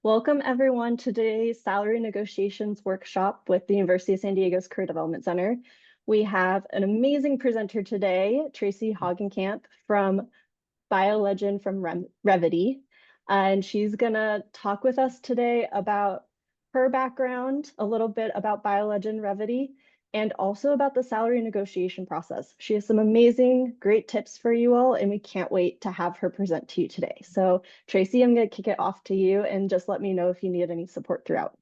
Welcome everyone to today's salary negotiations workshop with the University of San Diego's Career Development Center. We have an amazing presenter today, Tracy Hagenkamp from BioLegend from Revvity. And she's gonna talk with us today about her background, a little bit about BioLegend Revvity, and also about the salary negotiation process. She has some amazing, great tips for you all, and we can't wait to have her present to you today. So Tracy, I'm gonna kick it off to you and just let me know if you need any support throughout.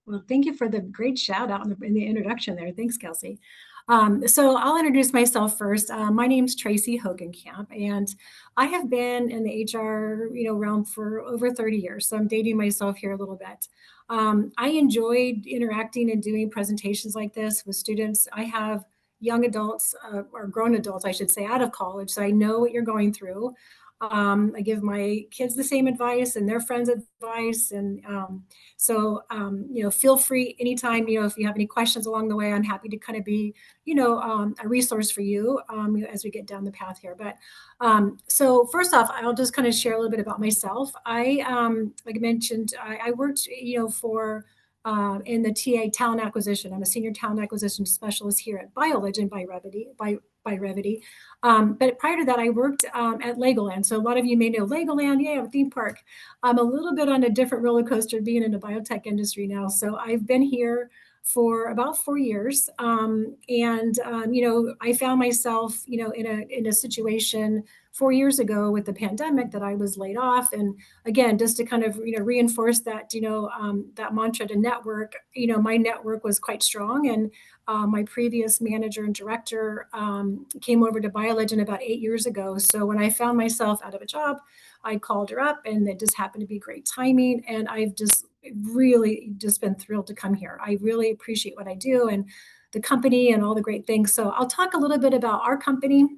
Well, thank you for the great shout out in the introduction there. Thanks, Kelsey. So I'll introduce myself first. My name's Tracy Hogenkamp, and I have been in the HR realm for over 30 years. So I'm dating myself here a little bit. I enjoyed interacting and doing presentations like this with students. I have young adults or grown adults, I should say, out of college, so I know what you're going through. I give my kids the same advice and their friends advice, and feel free anytime, if you have any questions along the way. I'm happy to kind of be, a resource for you, as we get down the path here. But so first off, I'll just kind of share a little bit about myself. Like I mentioned, I worked, in the TA talent acquisition. I'm a senior talent acquisition specialist here at BioLegend by Revvity. But prior to that, I worked at Legoland. So a lot of you may know Legoland, yeah, a theme park. I'm a little bit on a different roller coaster being in the biotech industry now. So I've been here for about 4 years. I found myself, in a situation 4 years ago with the pandemic that I was laid off. And again, just to kind of, reinforce that, that mantra to network, my network was quite strong. And my previous manager and director came over to BioLegend about 8 years ago. So when I found myself out of a job, I called her up, and it just happened to be great timing. And I've just really just been thrilled to come here. I really appreciate what I do and the company and all the great things. So I'll talk a little bit about our company,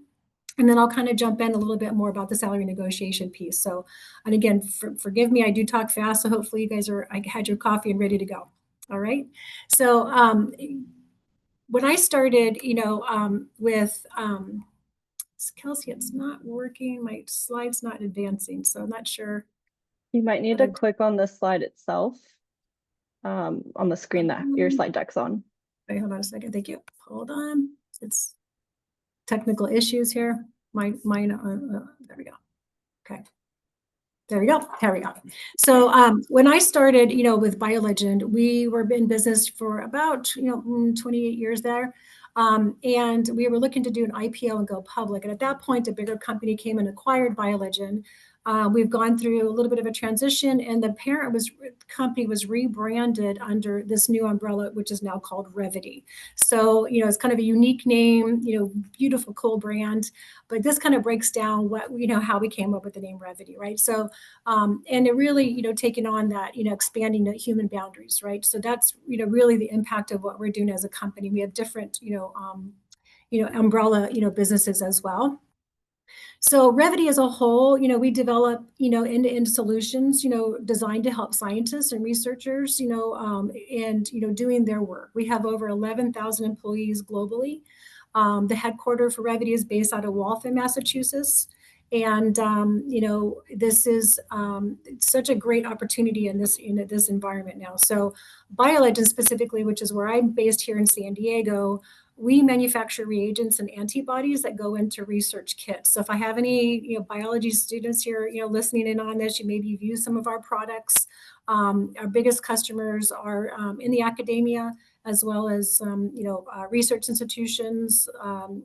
and then I'll kind of jump in a little bit more about the salary negotiation piece. So, and again, forgive me, I do talk fast. So hopefully you guys I had your coffee and ready to go. All right. So when I started, with Kelsey, it's not working. My slide's not advancing, so I'm not sure. You might need to click on the slide itself on the screen that your slide deck's on. Wait, hold on a second. Thank you. Hold on. It's technical issues here. There we go. Okay. There we go. Here we go. So when I started, with BioLegend, we were in business for about, 28 years there. And we were looking to do an IPO and go public. And at that point, a bigger company came and acquired BioLegend. We've gone through a little bit of a transition, and the company was rebranded under this new umbrella, which is now called Revvity. So, it's kind of a unique name, beautiful, cool brand. But this kind of breaks down how we came up with the name Revvity, right? So, and it really, taking on that, expanding the human boundaries, right? So that's, really the impact of what we're doing as a company. We have different, umbrella, businesses as well. So Revvity as a whole, we develop, end-to-end solutions, designed to help scientists and researchers, doing their work. We have over 11,000 employees globally. The headquarter for Revvity is based out of Waltham, Massachusetts. And this is such a great opportunity in this environment now. So BioLegend specifically, which is where I'm based here in San Diego, we manufacture reagents and antibodies that go into research kits. So if I have any biology students here listening in on this, you maybe you've used some of our products. Our biggest customers are in the academia, as well as research institutions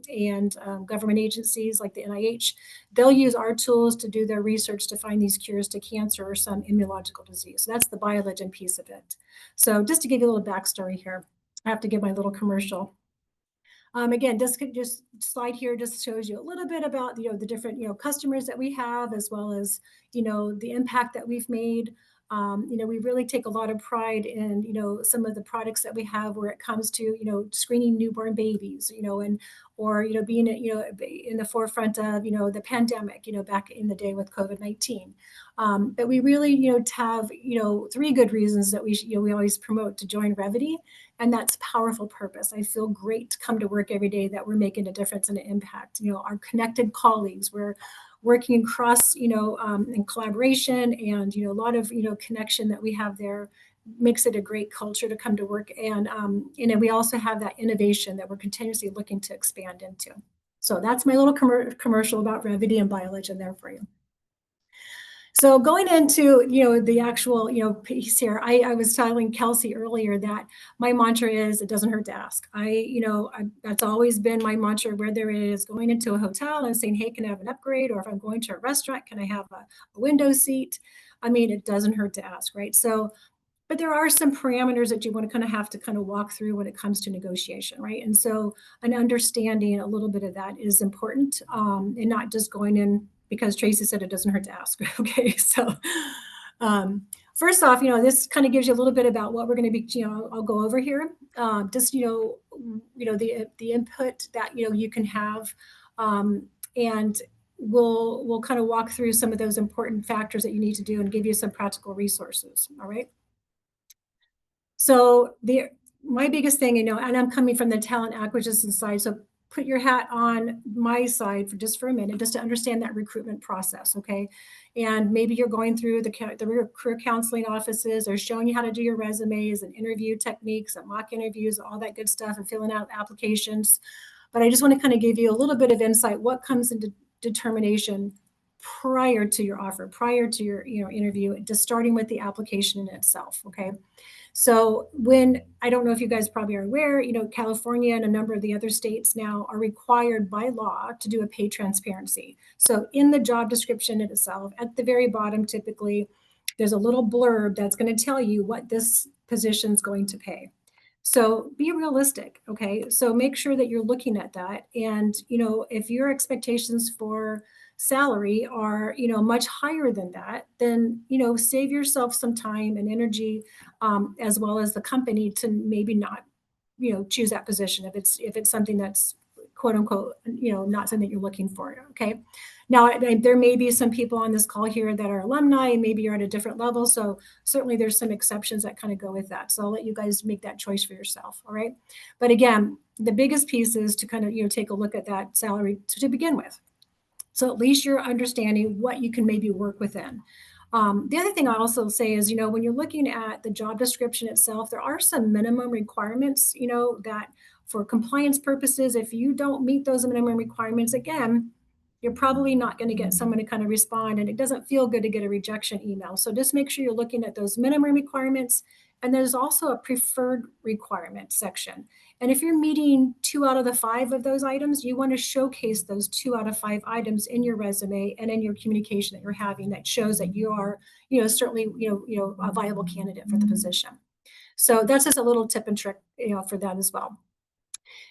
and government agencies like the NIH. They'll use our tools to do their research to find these cures to cancer or some immunological disease. So that's the BioLegend piece of it. So just to give you a little backstory here, I have to give my little commercial. Again, this could just slide here just shows you a little bit about the different customers that we have, as well as the impact that we've made. We really take a lot of pride in some of the products that we have, where it comes to screening newborn babies, or being in the forefront of the pandemic, back in the day with COVID-19. But we really have three good reasons that we always promote to join Revvity. And that's powerful purpose. I feel great to come to work every day that we're making a difference and an impact. Our connected colleagues, working across, in collaboration and, a lot of, connection that we have there makes it a great culture to come to work. And, we also have that innovation that we're continuously looking to expand into. So that's my little commercial about Revvity and BioLegend there for you. So going into, the actual, piece here, I was telling Kelsey earlier that my mantra is, it doesn't hurt to ask. That's always been my mantra, whether it is going into a hotel and saying, hey, can I have an upgrade? Or if I'm going to a restaurant, can I have a window seat? I mean, it doesn't hurt to ask, right? So, but there are some parameters that you want to have to walk through when it comes to negotiation, right? And so an understanding a little bit of that is important, and not just going in because Tracy said it doesn't hurt to ask. Okay, so first off, this kind of gives you a little bit about what we're going to be, I'll go over here. Just, the input that, you can have, and we'll kind of walk through some of those important factors that you need to do and give you some practical resources. All right. So my biggest thing, and I'm coming from the talent acquisition side, so put your hat on my side for a minute, just to understand that recruitment process, okay? And maybe you're going through the career counseling offices, or showing you how to do your resumes and interview techniques and mock interviews, all that good stuff, and filling out applications. But I just want to kind of give you a little bit of insight, what comes into determination prior to your offer, prior to your interview, just starting with the application in itself, okay? So I don't know if you guys probably are aware, California and a number of the other states now are required by law to do a pay transparency. So in the job description itself, at the very bottom, typically, there's a little blurb that's going to tell you what this position is going to pay. So be realistic, okay? So make sure that you're looking at that. And, if your expectations for salary are, much higher than that, then, save yourself some time and energy, as well as the company, to maybe not, choose that position if it's something that's quote unquote, not something you're looking for. Okay. Now, there may be some people on this call here that are alumni, and maybe you're at a different level. So certainly there's some exceptions that kind of go with that. So I'll let you guys make that choice for yourself. All right. But again, the biggest piece is to kind of, take a look at that salary to begin with. So at least you're understanding what you can maybe work within. The other thing I also say is, when you're looking at the job description itself, there are some minimum requirements, that for compliance purposes, if you don't meet those minimum requirements, again, you're probably not going to get someone to kind of respond, and it doesn't feel good to get a rejection email. So just make sure you're looking at those minimum requirements. And there's also a preferred requirement section. And if you're meeting 2 out of the 5 of those items, you want to showcase those 2 out of 5 items in your resume and in your communication that you're having, that shows that you are, certainly, a viable candidate for the position. So that's just a little tip and trick, for that as well.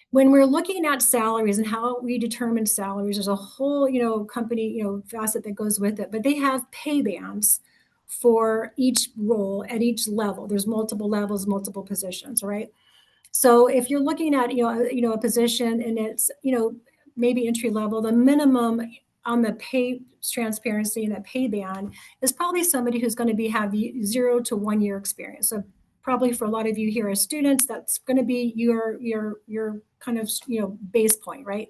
When we're looking at salaries and how we determine salaries, there's a whole, company, facet that goes with it, but they have pay bands for each role at each level. There's multiple levels, multiple positions, right? So if you're looking at, a position and it's, maybe entry level, the minimum on the pay transparency and that pay band is probably somebody who's going to have 0 to 1 year experience. So probably for a lot of you here as students, that's going to be your kind of, base point, right?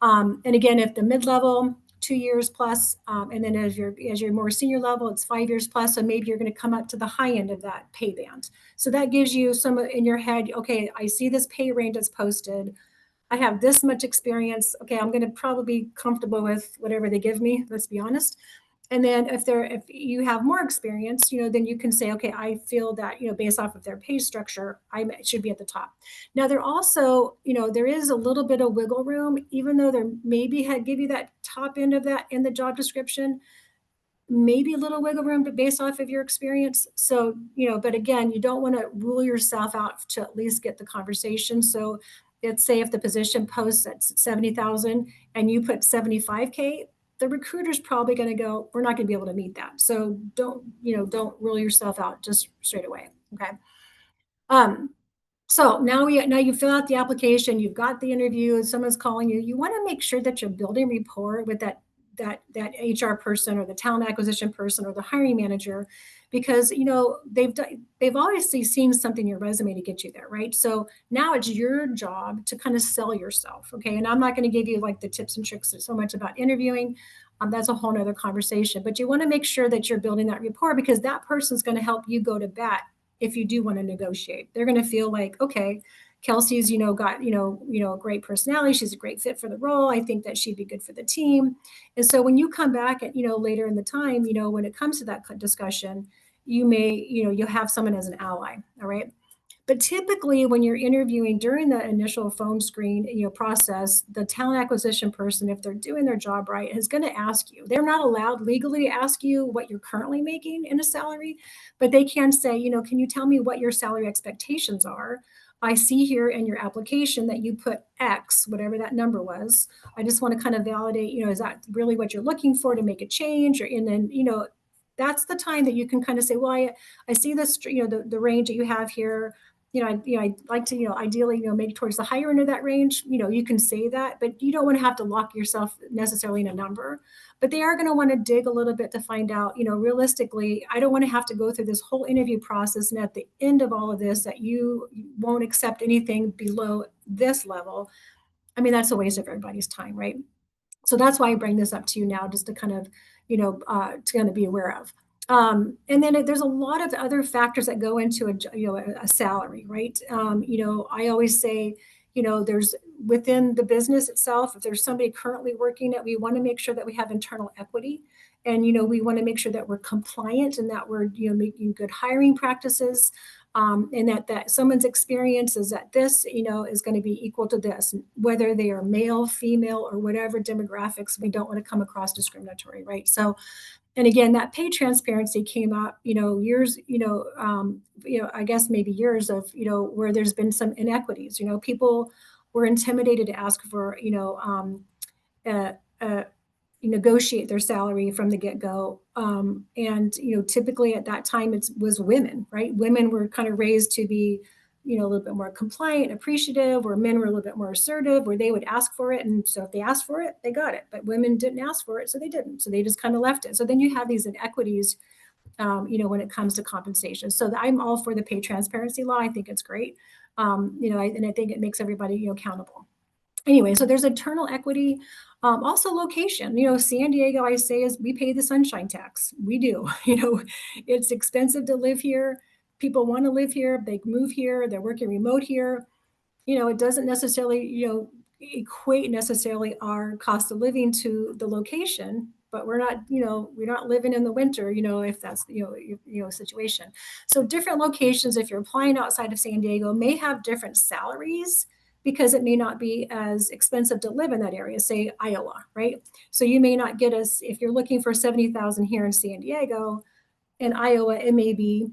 And again, if the mid-level, 2 years plus, and then as you're more senior level, it's 5 years plus. So maybe you're going to come up to the high end of that pay band. So that gives you some in your head. Okay, I see this pay range that's posted. I have this much experience. Okay, I'm going to probably be comfortable with whatever they give me. Let's be honest. And then if you have more experience, then you can say, okay, I feel that, based off of their pay structure, I should be at the top. Now, there also, there is a little bit of wiggle room, even though there maybe give you that top end of that in the job description, maybe a little wiggle room, but based off of your experience. So, but again, you don't want to rule yourself out to at least get the conversation. So let's say if the position posts at 70,000 and you put 75K, the recruiter's probably going to go, we're not going to be able to meet that. So don't rule yourself out just straight away. Okay. So now you fill out the application, you've got the interview, and someone's calling you. You want to make sure that you're building rapport with that HR person or the talent acquisition person or the hiring manager, because they've obviously seen something in your resume to get you there, right? So now it's your job to kind of sell yourself, okay? And I'm not going to give you like the tips and tricks so much about interviewing. That's a whole nother conversation. But you want to make sure that you're building that rapport, because that person's going to help you go to bat if you do want to negotiate. They're going to feel like, okay, Kelsey's, got, a great personality. She's a great fit for the role. I think that she'd be good for the team. And so when you come back at, later in the time, when it comes to that discussion, you may, you'll have someone as an ally. All right. But typically, when you're interviewing during the initial phone screen, process, the talent acquisition person, if they're doing their job right, is going to ask you. They're not allowed legally to ask you what you're currently making in a salary, but they can say, can you tell me what your salary expectations are? I see here in your application that you put X, whatever that number was. I just want to kind of validate, is that really what you're looking for to make a change? And then, that's the time that you can kind of say, well, I see this, the range that you have here. I'd like to, ideally, maybe towards the higher end of that range, you can say that, but you don't want to have to lock yourself necessarily in a number. But they are going to want to dig a little bit to find out, realistically, I don't want to have to go through this whole interview process. And at the end of all of this, that you won't accept anything below this level. I mean, that's a waste of everybody's time, right? So that's why I bring this up to you now, just to kind of, to kind of be aware of. And then there's a lot of other factors that go into a salary, right? I always say, there's within the business itself, if there's somebody currently working it, we want to make sure that we have internal equity. And, we want to make sure that we're compliant and that we're, making good hiring practices. And that someone's experience is that this, is going to be equal to this, whether they are male, female, or whatever demographics. We don't want to come across discriminatory, right? So, and again, that pay transparency came up, years, I guess maybe years of, where there's been some inequities. People were intimidated to ask for, uh, uh, negotiate their salary from the get-go. And typically at that time it was women, right? Women were kind of raised to be, a little bit more compliant, appreciative, where men were a little bit more assertive, where they would ask for it. And so if they asked for it, they got it. But women didn't ask for it, so they didn't. So they just kind of left it. So then you have these inequities, when it comes to compensation. So I'm all for the pay transparency law. I think it's great. And I think it makes everybody, accountable. Anyway, so there's internal equity. Also location, San Diego, I say, is we pay the sunshine tax. We do. It's expensive to live here. People want to live here. They move here. They're working remote here. It doesn't necessarily, equate necessarily our cost of living to the location, but we're not living in the winter, if that's, situation. So different locations, if you're applying outside of San Diego, may have different salaries, because it may not be as expensive to live in that area, say Iowa, right? So you may not get us, if you're looking for 70,000 here in San Diego, in Iowa, it may be,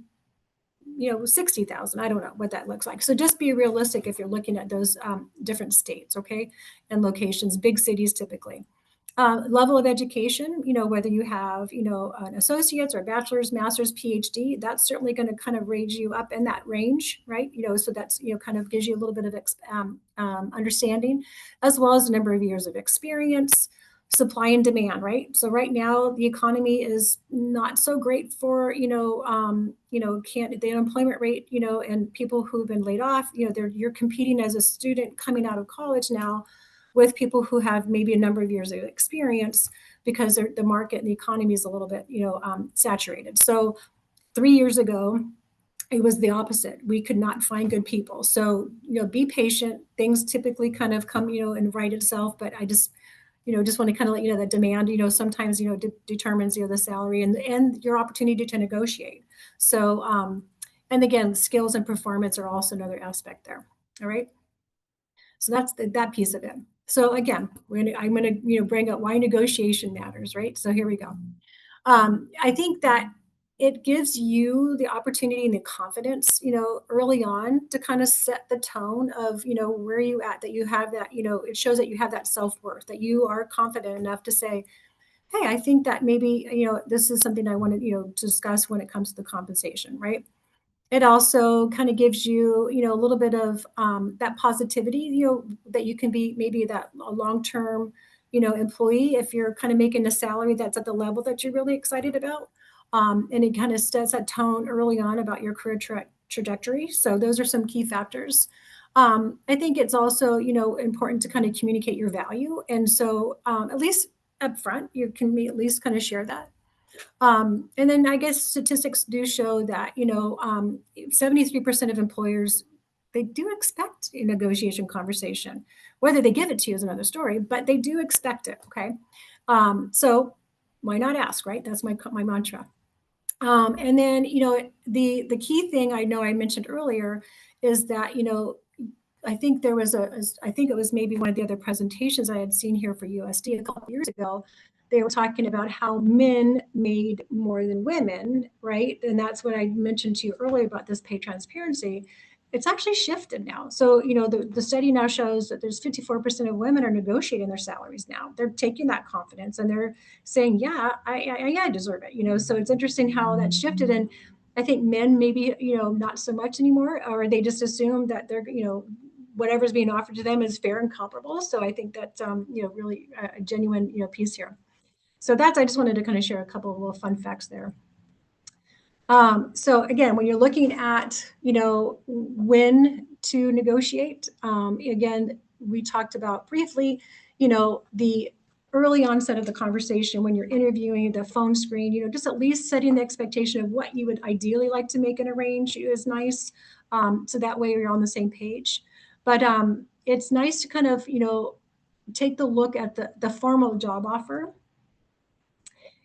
60,000. I don't know what that looks like. So just be realistic if you're looking at those different states, okay, and locations, big cities typically. Level of education, whether you have, an associate's or a bachelor's, master's, PhD, that's certainly going to kind of raise you up in that range, right? So that's, kind of gives you a little bit of understanding, as well as the number of years of experience, supply and demand, right? So right now the economy is not so great for, the unemployment rate, and people who've been laid off, you're competing as a student coming out of college now with people who have maybe a number of years of experience, because the market and the economy is a little bit, saturated. So 3 years ago, it was the opposite. We could not find good people. So, be patient. Things typically kind of come, and right itself. But I just want to kind of let you know that demand, sometimes, determines, the salary and your opportunity to negotiate. So, and again, skills and performance are also another aspect there. All right. So that's that piece of it. So again, I'm going to, bring up why negotiation matters, right? So here we go. I think that it gives you the opportunity and the confidence, early on to kind of set the tone of, where you at, that you have that, it shows that you have that self-worth, that you are confident enough to say, hey, I think that maybe, this is something I want to, discuss when it comes to the compensation, right? It also kind of gives you, a little bit of that positivity, that you can be maybe that a long-term, employee if you're kind of making a salary that's at the level that you're really excited about. And it kind of sets that tone early on about your career trajectory. So those are some key factors. I think it's also, important to kind of communicate your value. And so at least up front. You can at least kind of share that. And then I guess statistics do show that, 73% of employers, they do expect a negotiation conversation. Whether they give it to you is another story, but they do expect it, okay? So why not ask, right? That's my mantra. And then, the key thing I know I mentioned earlier is that, I think there was I think it was maybe one of the other presentations I had seen here for USD a couple of years ago. They were talking about how men made more than women, right? And that's what I mentioned to you earlier about this pay transparency. It's actually shifted now. So, the study now shows that there's 54% of women are negotiating their salaries now. They're taking that confidence and they're saying, yeah, I deserve it. So it's interesting how that shifted. And I think men maybe, not so much anymore, or they just assume that they're, whatever's being offered to them is fair and comparable. So I think that's, really a genuine, piece here. So I just wanted to kind of share a couple of little fun facts there. So again, when you're looking at, when to negotiate, again, we talked about briefly, the early onset of the conversation when you're interviewing, the phone screen, just at least setting the expectation of what you would ideally like to make in a range is nice. So that way you're on the same page. But it's nice to kind of, take the look at the formal job offer.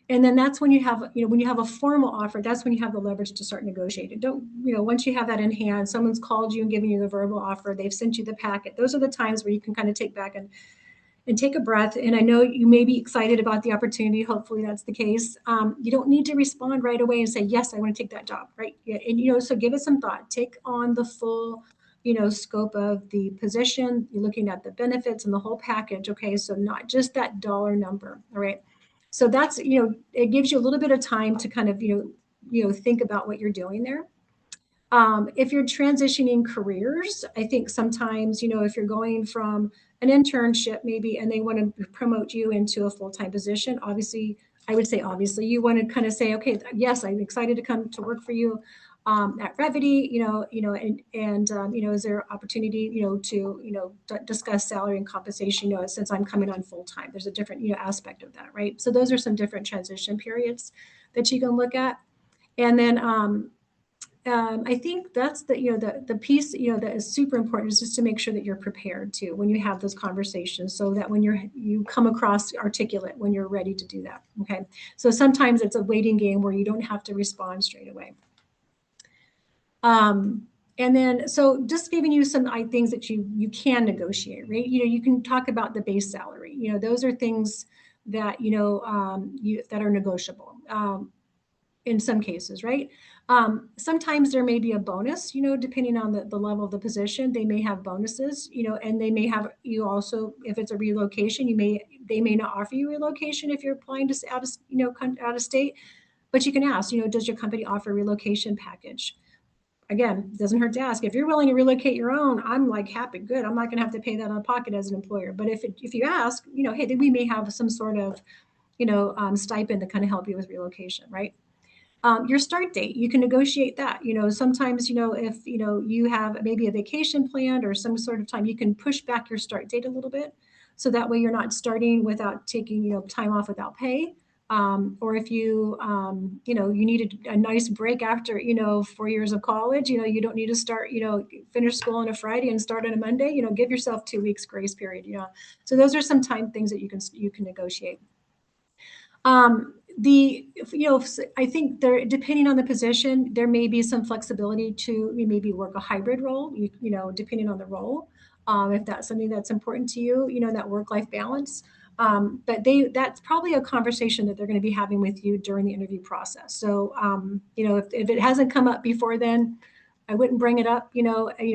And then that's when you have, when you have a formal offer, that's when you have the leverage to start negotiating. Don't, once you have that in hand, someone's called you and given you the verbal offer, they've sent you the packet. Those are the times where you can kind of take back and take a breath. And I know you may be excited about the opportunity. Hopefully that's the case. You don't need to respond right away and say, yes, I want to take that job, right? Yeah, and, so give it some thought. Take on the full, scope of the position. You're looking at the benefits and the whole package, okay? So not just that dollar number, all right? So that's, it gives you a little bit of time to kind of, think about what you're doing there. If you're transitioning careers, I think sometimes, if you're going from an internship maybe, and they want to promote you into a full-time position, obviously, I would say, obviously, you want to kind of say, okay, yes, I'm excited to come to work for you at Revvity, is there opportunity, to, discuss salary and compensation, since I'm coming on full-time, there's a different, aspect of that, right? So those are some different transition periods that you can look at. And then, I think that's the piece, that is super important is just to make sure that you're prepared too when you have those conversations, so that when you come across articulate when you're ready to do that. Okay. So sometimes it's a waiting game where you don't have to respond straight away. And then, so just giving you some things that you can negotiate, right? You can talk about the base salary, those are things that, that are negotiable. In some cases, right? Sometimes there may be a bonus, depending on the level of the position, they may have bonuses, and they may have you also, if it's a relocation, they may not offer you relocation if you're applying to out of state, but you can ask, does your company offer a relocation package? Again, it doesn't hurt to ask. If you're willing to relocate your own, I'm like happy, good. I'm not going to have to pay that out of pocket as an employer. But if you ask, hey, then we may have some sort of, stipend to kind of help you with relocation, right? Your start date, you can negotiate that. Sometimes, if, you have maybe a vacation planned or some sort of time, you can push back your start date a little bit. So that way you're not starting without taking, time off without pay. Or if you, you needed a nice break after, 4 years of college, you don't need to start, finish school on a Friday and start on a Monday, give yourself 2 weeks grace period, So those are some things that you can negotiate. I think there, depending on the position, there may be some flexibility to maybe work a hybrid role, depending on the role. If that's something that's important to you, that work-life balance. But that's probably a conversation that they're going to be having with you during the interview process. So, if it hasn't come up before then, I wouldn't bring it up,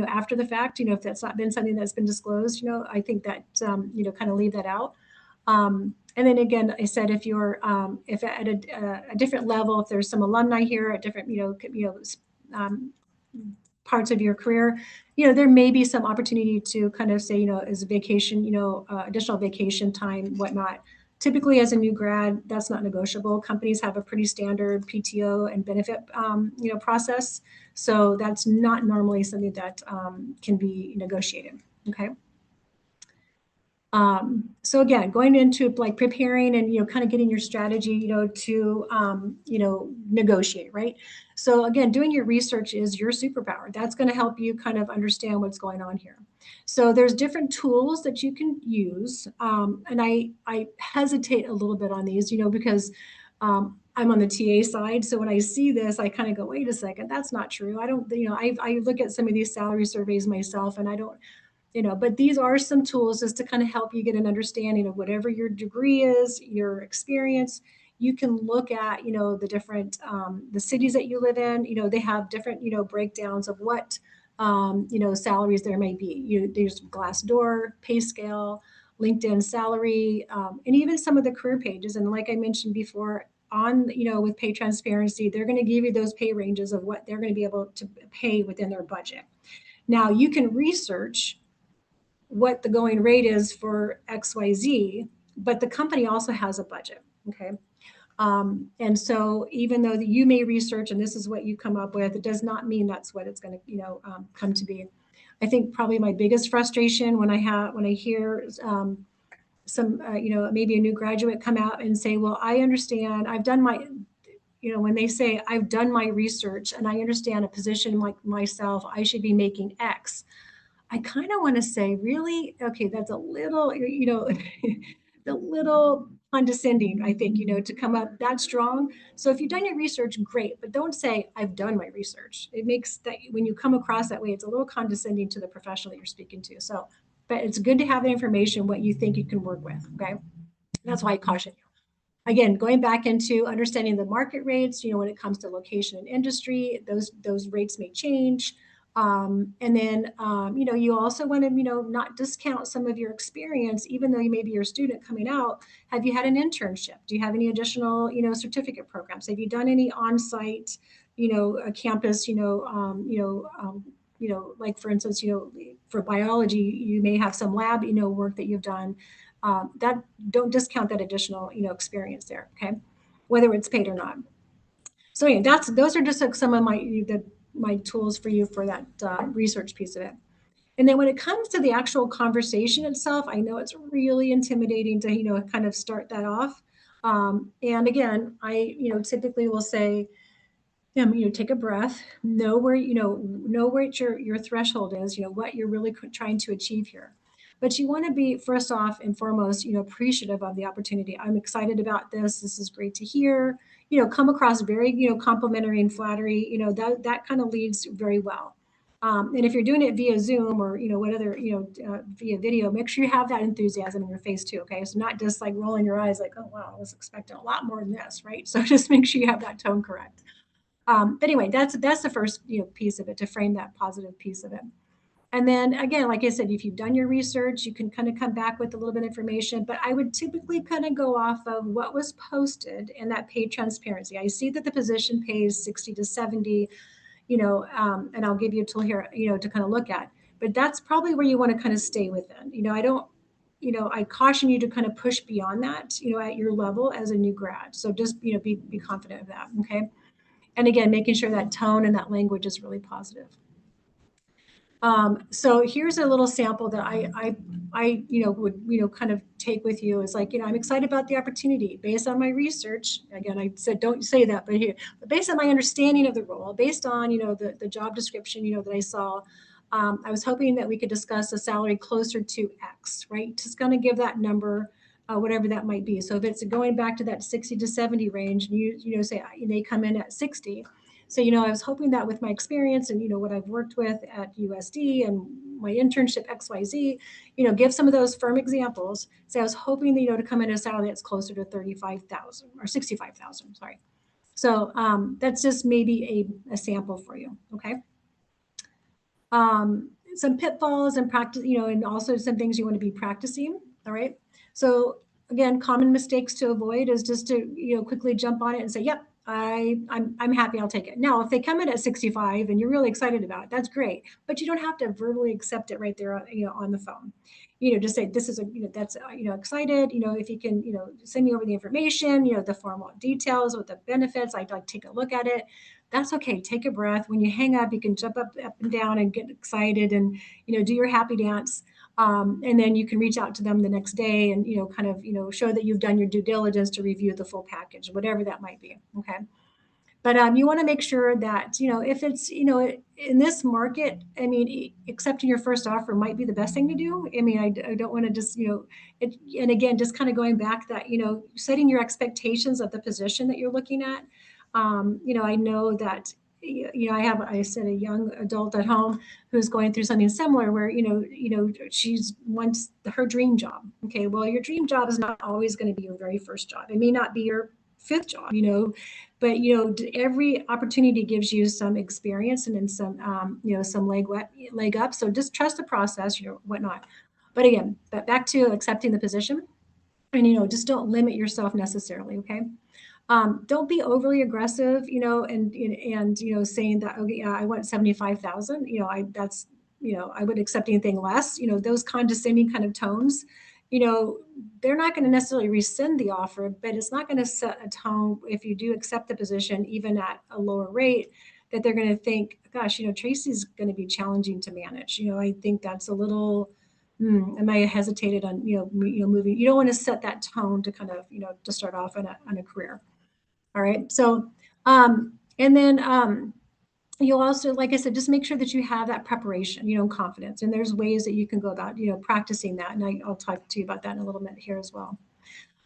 after the fact, if that's not been something that's been disclosed, I think that, kind of leave that out. And then again, I said, if you're, if at a different level, if there's some alumni here at different, parts of your career, there may be some opportunity to kind of say, as a vacation, additional vacation time, whatnot. Typically, as a new grad, that's not negotiable. Companies have a pretty standard PTO and benefit, process. So that's not normally something that can be negotiated. Okay. So again, going into like preparing and, kind of getting your strategy, to, negotiate, right? So again, doing your research is your superpower. That's going to help you kind of understand what's going on here. So there's different tools that you can use. And I hesitate a little bit on these, because I'm on the TA side. So when I see this, I kind of go, wait a second, that's not true. I don't, I look at some of these salary surveys myself and I don't, but these are some tools just to kind of help you get an understanding of whatever your degree is, your experience. You can look at, the different, the cities that you live in, they have different, breakdowns of what, salaries there may be. There's Glassdoor, pay scale, LinkedIn salary, and even some of the career pages. And like I mentioned before, on, with pay transparency, they're going to give you those pay ranges of what they're going to be able to pay within their budget. Now you can research what the going rate is for XYZ, but the company also has a budget. Okay. And so even though you may research and this is what you come up with, it does not mean that's what it's going to, come to be. I think probably my biggest frustration when I hear some, maybe a new graduate come out and say, well, I understand, I've done my, when they say I've done my research and I understand a position like myself, I should be making X. I kind of want to say, really? Okay, that's a little, a little condescending, I think, to come up that strong. So if you've done your research, great, but don't say, I've done my research. It makes that when you come across that way, it's a little condescending to the professional that you're speaking to. So, but it's good to have the information, what you think you can work with. Okay. That's why I caution you. Again, going back into understanding the market rates, when it comes to location and industry, those rates may change. And then, you also want to, not discount some of your experience, even though you may be your student coming out. Have you had an internship? Do you have any additional, certificate programs? Have you done any on-site, a campus, like for instance, for biology, you may have some lab, work that you've done. That don't discount that additional, experience there. Okay, whether it's paid or not. So yeah, those are just like some of my tools for you for that research piece of it. And then when it comes to the actual conversation itself, I know it's really intimidating to, kind of start that off. And again, I, typically will say, take a breath, know where, know what your threshold is, what you're really trying to achieve here. But you want to be first off and foremost, appreciative of the opportunity. I'm excited about this. This is great to hear. Come across very, complimentary and flattery. That kind of leads very well. And if you're doing it via Zoom or whatever, via video, make sure you have that enthusiasm in your face too. Okay, so not just like rolling your eyes like, oh wow, I was expecting a lot more than this, right? So just make sure you have that tone correct. But anyway, that's the first piece of it, to frame that positive piece of it. And then again, like I said, if you've done your research, you can kind of come back with a little bit of information, but I would typically kind of go off of what was posted in that paid transparency. I see that the position pays 60 to 70, and I'll give you a tool here, to kind of look at, but that's probably where you want to kind of stay within. I don't, I caution you to kind of push beyond that, at your level as a new grad. So just, be confident of that. Okay. And again, making sure that tone and that language is really positive. So here's a little sample that I would, kind of take with you. Is like, I'm excited about the opportunity based on my research. Again, I said, don't say that, but here, but based on my understanding of the role, based on, the job description, that I saw, I was hoping that we could discuss a salary closer to X, right? Just going to give that number, whatever that might be. So if it's going back to that 60 to 70 range, and you say they come in at 60. So, I was hoping that with my experience and, what I've worked with at USD and my internship XYZ, give some of those firm examples. So I was hoping, to come in at a salary that's closer to 35,000 or 65,000, sorry. So that's just maybe a sample for you, okay? Some pitfalls and practice, and also some things you want to be practicing, all right? So again, common mistakes to avoid is just to, quickly jump on it and say, yep, I'm happy, I'll take it. Now, if they come in at 65 and you're really excited about it, that's great, but you don't have to verbally accept it right there, on the phone. Just say, this is that's, excited, if you can, send me over the information, the formal details with the benefits, I'd like to take a look at it. That's okay. Take a breath. When you hang up, you can jump up and down and get excited and, do your happy dance. And then you can reach out to them the next day and, kind of, show that you've done your due diligence to review the full package, whatever that might be. Okay. But you want to make sure that, if it's, in this market, I mean, accepting your first offer might be the best thing to do. I mean, I don't want to just, and again, just kind of going back that, setting your expectations of the position that you're looking at. I know that, I said a young adult at home who's going through something similar where, she's wants her dream job. Okay. Well, your dream job is not always going to be your very first job. It may not be your fifth job, but every opportunity gives you some experience and then some leg up. So just trust the process, whatnot. But again, back to accepting the position, and just don't limit yourself necessarily. Okay. Don't be overly aggressive, and saying that, okay, yeah, I want 75,000, I would accept anything less, those condescending kind of tones, they're not going to necessarily rescind the offer, but it's not going to set a tone if you do accept the position, even at a lower rate, that they're going to think, gosh, Tracy's going to be challenging to manage. I think that's a little, am I hesitated on, moving. You don't want to set that tone to kind of, to start off on a career. All right. So, and then you'll also, like I said, just make sure that you have that preparation, confidence. And there's ways that you can go about, practicing that. And I'll talk to you about that in a little bit here as well.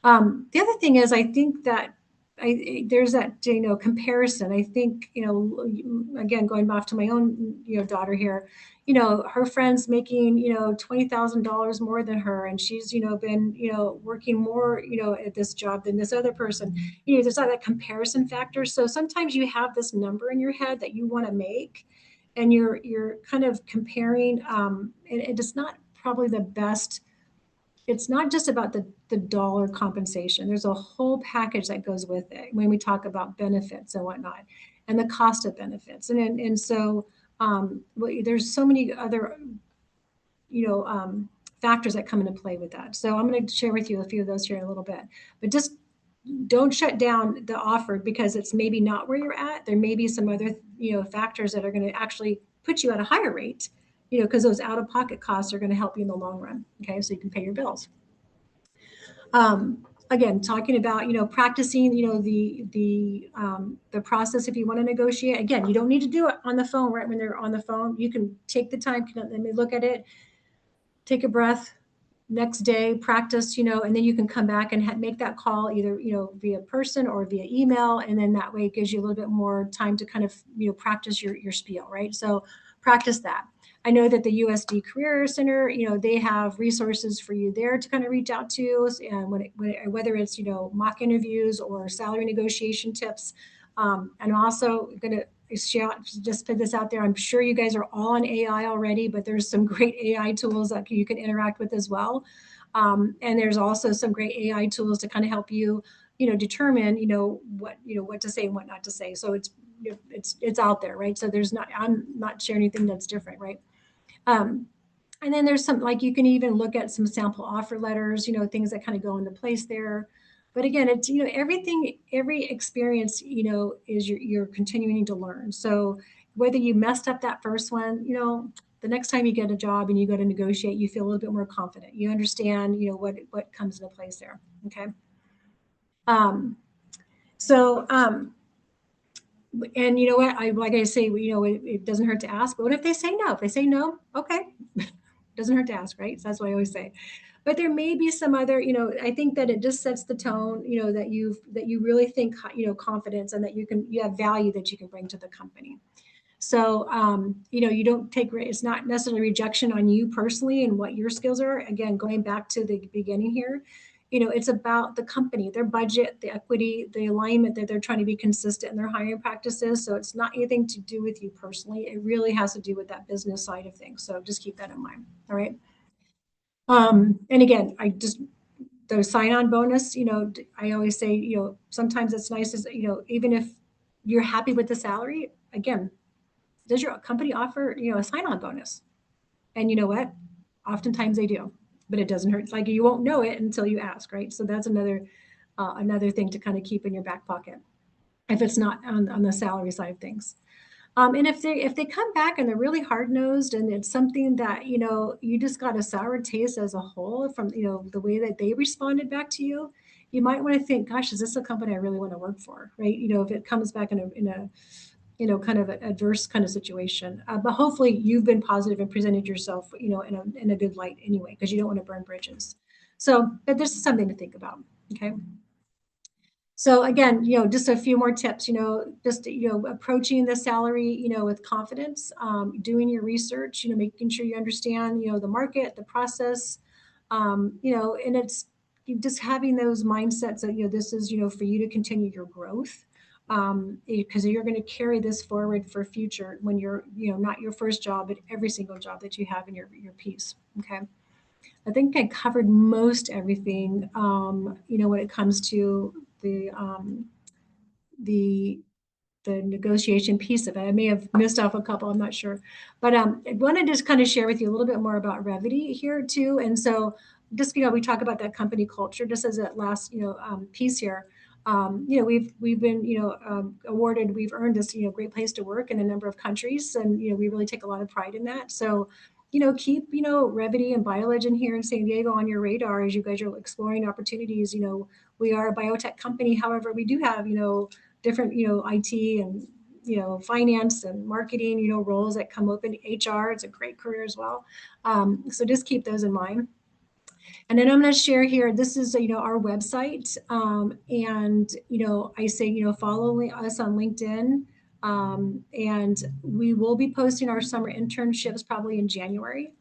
The other thing is, I think that there's that, comparison. I think, again, going back to my own, daughter here, her friends making, $20,000 more than her. And she's, been, working more, at this job than this other person. There's not that comparison factor. So sometimes you have this number in your head that you want to make, and you're kind of comparing, and it's not probably the best. It's not just about the dollar compensation. There's a whole package that goes with it when we talk about benefits and whatnot, and the cost of benefits. And so there's so many other, factors that come into play with that. So I'm going to share with you a few of those here in a little bit. But just don't shut down the offer because it's maybe not where you're at. There may be some other, factors that are going to actually put you at a higher rate, because those out-of-pocket costs are going to help you in the long run. Okay, so you can pay your bills. Again, talking about, practicing, the process if you want to negotiate. Again, you don't need to do it on the phone right when they're on the phone. You can take the time, let me look at it, take a breath, next day practice, and then you can come back and make that call either, via person or via email. And then that way it gives you a little bit more time to kind of, practice your spiel, right? So practice that. I know that the USD Career Center, they have resources for you there to kind of reach out to, and whether it's, mock interviews or salary negotiation tips. And also going to just put this out there. I'm sure you guys are all on AI already, but there's some great AI tools that you can interact with as well. And there's also some great AI tools to kind of help you, determine, what to say and what not to say. So it's out there, right? So I'm not sharing anything that's different, right? And then there's some, like, you can even look at some sample offer letters, things that kind of go into place there. But again, it's, every experience, is you're continuing to learn. So whether you messed up that first one, the next time you get a job and you go to negotiate, you feel a little bit more confident. You understand, what comes into place there. Okay. And you know what, like I say, it doesn't hurt to ask, but what if they say no? If they say no, okay. Doesn't hurt to ask, right? So that's what I always say. But there may be some other, I think that it just sets the tone, that you really think, confidence, and that you have value that you can bring to the company. So, you don't take, it's not necessarily rejection on you personally and what your skills are. Again, going back to the beginning here, it's about the company, their budget, the equity, the alignment, that they're trying to be consistent in their hiring practices. So it's not anything to do with you personally. It really has to do with that business side of things. So just keep that in mind. All right. And again, the sign-on bonus, I always say, sometimes it's nice as, even if you're happy with the salary, again, does your company offer, a sign-on bonus? And you know what? Oftentimes they do, but it doesn't hurt. It's like you won't know it until you ask, right? So that's another thing to kind of keep in your back pocket if it's not on the salary side of things. And if they come back and they're really hard-nosed and it's something that, you know, you just got a sour taste as a whole from, you know, the way that they responded back to you, you might want to think, gosh, is this a company I really want to work for, right? You know, if it comes back in a you know, kind of an adverse kind of situation. But hopefully you've been positive and presented yourself, you know, in a good light anyway, because you don't want to burn bridges. So, but this is something to think about. Okay. So again, you know, just a few more tips, you know, just, you know, approaching the salary, you know, with confidence, doing your research, you know, making sure you understand, you know, the market, the process, you know, and it's just having those mindsets that, you know, this is, you know, for you to continue your growth, because you're going to carry this forward for future when you're, you know, not your first job, but every single job that you have in your piece. Okay. I think I covered most everything, you know, when it comes to the the negotiation piece of it. I may have missed off a couple, I'm not sure. But I wanted to just kind of share with you a little bit more about Revvity here too. And so just, you know, we talk about that company culture just as that last, you know, piece here. You know, we've been, you know, awarded, we've earned this, you know, great place to work in a number of countries. And, you know, we really take a lot of pride in that. So, you know, keep, you know, Revvity and BioLegend here in San Diego on your radar as you guys are exploring opportunities. You know, we are a biotech company. However, we do have, you know, different, you know, IT and, you know, finance and marketing, you know, roles that come open. HR, it's a great career as well. So just keep those in mind. And then I'm going to share here, this is, you know, our website. And, you know, I say, you know, follow us on LinkedIn. And we will be posting our summer internships probably in January.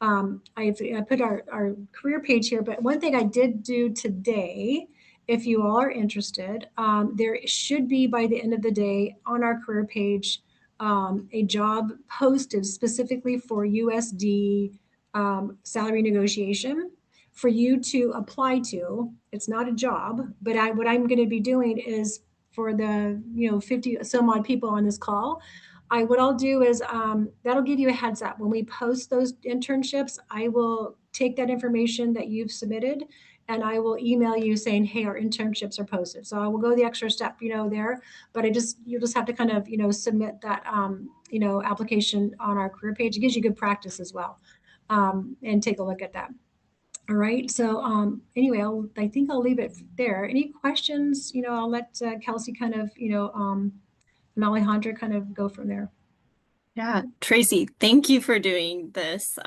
I put our career page here, but one thing I did do today, if you all are interested, there should be by the end of the day on our career page a job posted specifically for USD salary negotiation for you to apply to. It's not a job, but what I'm going to be doing is for the, you know, 50 some odd people on this call, what I'll do is that'll give you a heads up when we post those internships. I will take that information that you've submitted and I will email you saying, hey, our internships are posted. So I will go the extra step, you know, there, but you'll just have to kind of, you know, submit that, you know, application on our career page. It gives you good practice as well, and take a look at that. All right. So anyway, I think I'll leave it there. Any questions? You know, I'll let Kelsey kind of, you know, and Alejandra kind of go from there. Yeah, Tracy, thank you for doing this.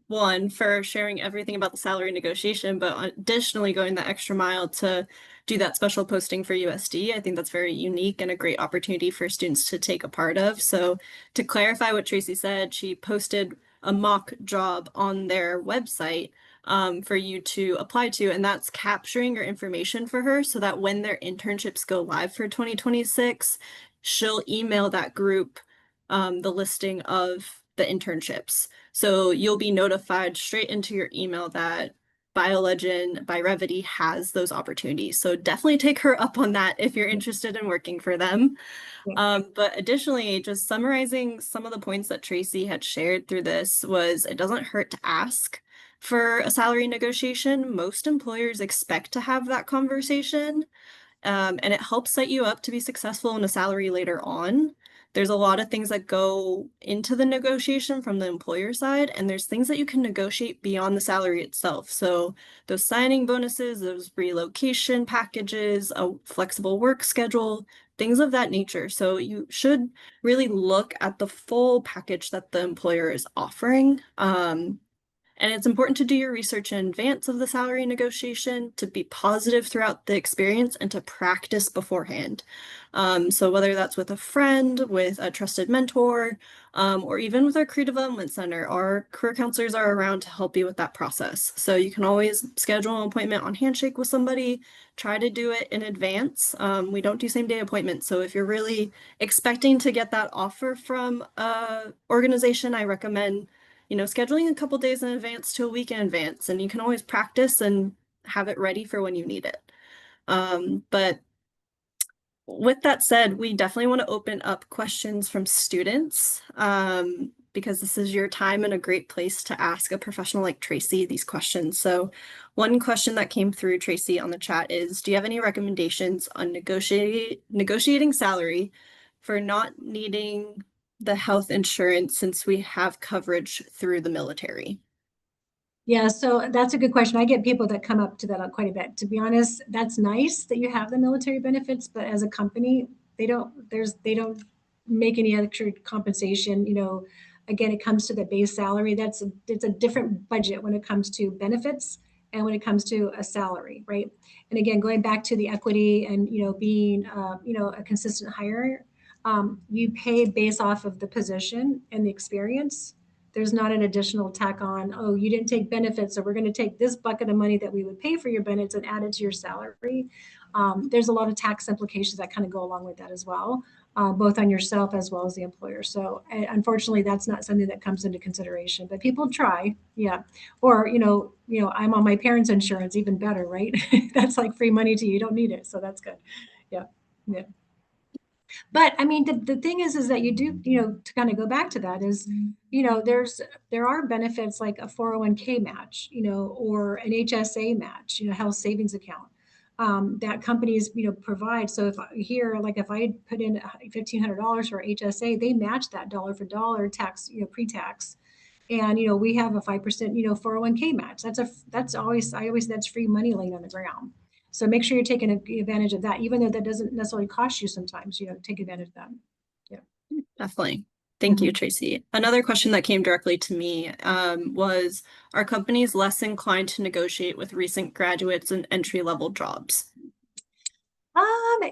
One, for sharing everything about the salary negotiation, but additionally going the extra mile to do that special posting for USD. I think that's very unique and a great opportunity for students to take a part of. So to clarify what Tracy said, she posted a mock job on their website for you to apply to, and that's capturing your information for her so that when their internships go live for 2026, she'll email that group the listing of the internships. So you'll be notified straight into your email that BioLegend by Revvity has those opportunities. So definitely take her up on that if you're interested in working for them. But additionally, just summarizing some of the points that Tracy had shared through this was it doesn't hurt to ask for a salary negotiation. Most employers expect to have that conversation. And it helps set you up to be successful in a salary later on. There's a lot of things that go into the negotiation from the employer side, and there's things that you can negotiate beyond the salary itself. So those signing bonuses, those relocation packages, a flexible work schedule, things of that nature. So you should really look at the full package that the employer is offering. And it's important to do your research in advance of the salary negotiation, to be positive throughout the experience, and to practice beforehand. So whether that's with a friend, with a trusted mentor, or even with our career development center, our career counselors are around to help you with that process. So you can always schedule an appointment on Handshake with somebody, try to do it in advance. We don't do same-day appointments. So if you're really expecting to get that offer from an organization, I recommend scheduling a couple days in advance to a week in advance, and you can always practice and have it ready for when you need it. But with that said, we definitely want to open up questions from students, because this is your time and a great place to ask a professional like Tracy these questions. So one question that came through, Tracy, on the chat is, do you have any recommendations on negotiating salary for not needing the health insurance since we have coverage through the military? Yeah, so that's a good question. I get people that come up to that quite a bit. To be honest, that's nice that you have the military benefits, but as a company, they don't make any extra compensation. Again, it comes to the base salary. It's a different budget when it comes to benefits and when it comes to a salary, right? And again, going back to the equity and being a consistent hire, you pay based off of the position and the experience. There's not an additional tack on, oh, you didn't take benefits, so we're going to take this bucket of money that we would pay for your benefits and add it to your salary. There's a lot of tax implications that kind of go along with that as well, both on yourself as well as the employer. So unfortunately, that's not something that comes into consideration, but people try, yeah. Or, I'm on my parents' insurance, even better, right? That's like free money to you. You don't need it, so that's good. Yeah, yeah. But I mean, the thing is that you do, to kind of go back to that is, there are benefits like a 401k match, or an HSA match, health savings account, that companies, provide. So if I put in $1,500 for HSA, they match that dollar for dollar tax, pre-tax. And, we have a 5%, 401k match. That's free money laying on the ground. So make sure you're taking advantage of that, even though that doesn't necessarily cost you sometimes, take advantage of that. Yeah. Definitely. Thank you, Mhm. Tracy. Another question that came directly to me was, are companies less inclined to negotiate with recent graduates and entry-level jobs?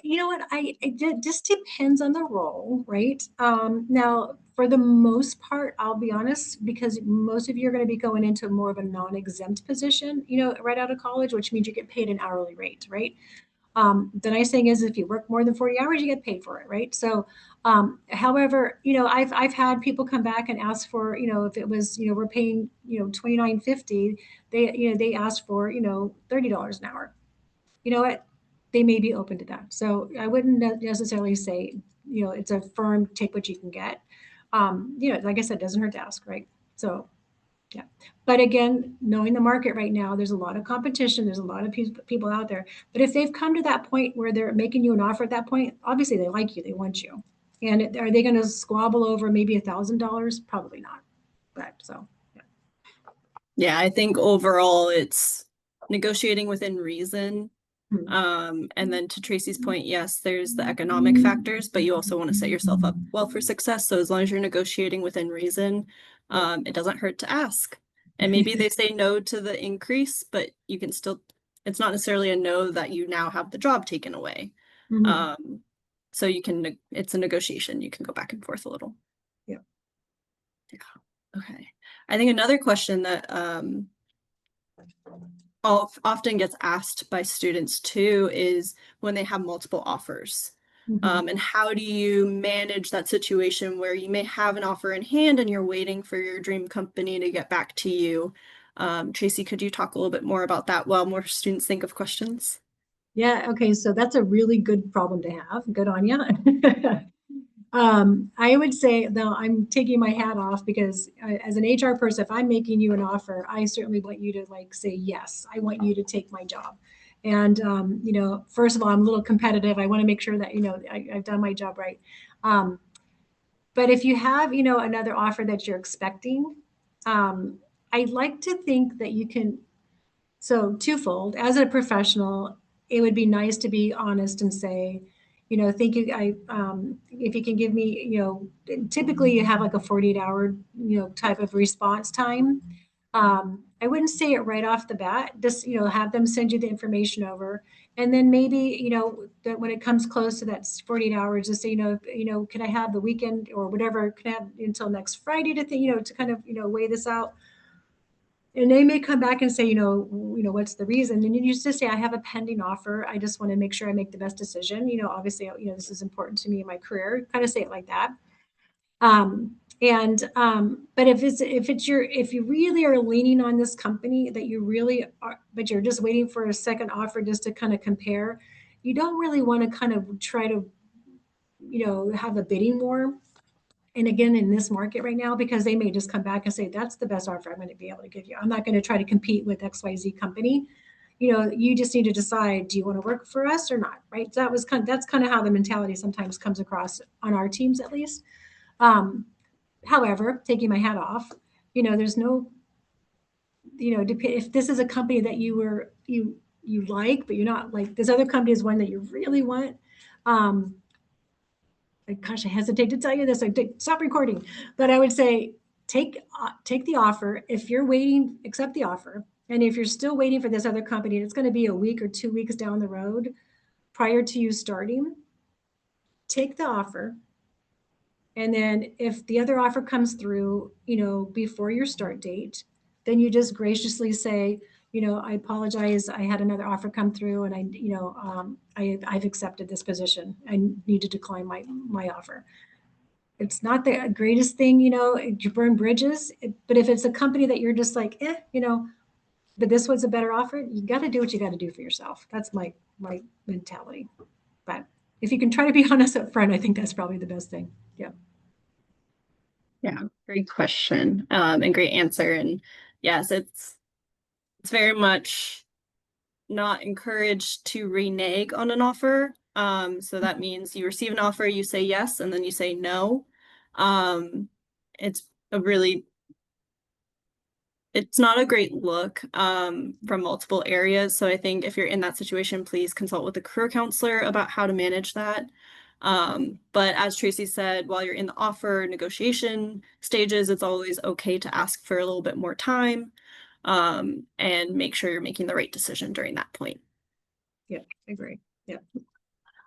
You know what? It just depends on the role, right? Now, for the most part, I'll be honest, because most of you are going to be going into more of a non-exempt position, right out of college, which means you get paid an hourly rate, right? The nice thing is if you work more than 40 hours, you get paid for it, right? So, however, I've had people come back and ask for, if it was, we're paying, $29.50, they asked for, $30 an hour. You know what? They may be open to that. So I wouldn't necessarily say, it's a firm, take what you can get. Like I said, it doesn't hurt to ask, right? So yeah. But again, knowing the market right now, there's a lot of competition. There's a lot of people out there. But if they've come to that point where they're making you an offer at that point, obviously they like you, they want you. And are they going to squabble over maybe $1,000? Probably not. But so, yeah. Yeah, I think overall it's negotiating within reason. And then to Tracy's point, yes, there's the economic factors, but you also want to set yourself up well for success. So as long as you're negotiating within reason, it doesn't hurt to ask. And maybe they say no to the increase, but you can still, it's not necessarily a no that you now have the job taken away. Mhm. So you can, it's a negotiation. You can go back and forth a little. Yeah. Yeah. Okay. I think another question that often gets asked by students too is when they have multiple offers. Mhm. And how do you manage that situation where you may have an offer in hand and you're waiting for your dream company to get back to you? Tracy, could you talk a little bit more about that while more students think of questions? Yeah. Okay. So that's a really good problem to have. Good on you. I would say, though, I'm taking my hat off because as an HR person, if I'm making you an offer, I certainly want you to say, yes, I want you to take my job. And, first of all, I'm a little competitive. I want to make sure that, I've done my job right. But if you have, another offer that you're expecting, I'd like to think that you can. So twofold, as a professional, it would be nice to be honest and say, thank you. If you can give me, typically you have like a 48-hour, type of response time. I wouldn't say it right off the bat, just, have them send you the information over. And then maybe, that when it comes close to that 48 hours, just say, can I have the weekend or whatever, can I have until next Friday to think, to kind of, weigh this out. And they may come back and say, what's the reason? And you just say, I have a pending offer. I just want to make sure I make the best decision. Obviously, this is important to me in my career. Kind of say it like that. But if you really are leaning on this company that you really are, but you're just waiting for a second offer just to kind of compare, you don't really want to kind of try to, have a bidding war. And again, in this market right now, because they may just come back and say, that's the best offer I'm going to be able to give you. I'm not going to try to compete with XYZ company. You just need to decide, do you want to work for us or not? Right. So that's kind of how the mentality sometimes comes across on our teams, at least. However, taking my hat off, there's no, if this is a company that you like, but you're not like this other company is one that you really want. Gosh, I hesitate to tell you this. Stop recording, but I would say take the offer. If you're waiting, accept the offer. And if you're still waiting for this other company, it's going to be a week or 2 weeks down the road prior to you starting. Take the offer. And then if the other offer comes through, before your start date, then you just graciously say, I apologize. I had another offer come through and I've accepted this position. I need to decline my offer. It's not the greatest thing, you burn bridges, but if it's a company that you're just like, but this was a better offer, you got to do what you got to do for yourself. That's my mentality. But if you can try to be honest up front, I think that's probably the best thing. Yeah. Yeah, great question, and great answer. And yes, it's very much not encouraged to renege on an offer. So that means you receive an offer, you say yes, and then you say no. It's not a great look from multiple areas. So I think if you're in that situation, please consult with a career counselor about how to manage that. But as Tracy said, while you're in the offer negotiation stages, it's always okay to ask for a little bit more time, and make sure you're making the right decision during that point. Yeah, I agree. Yeah.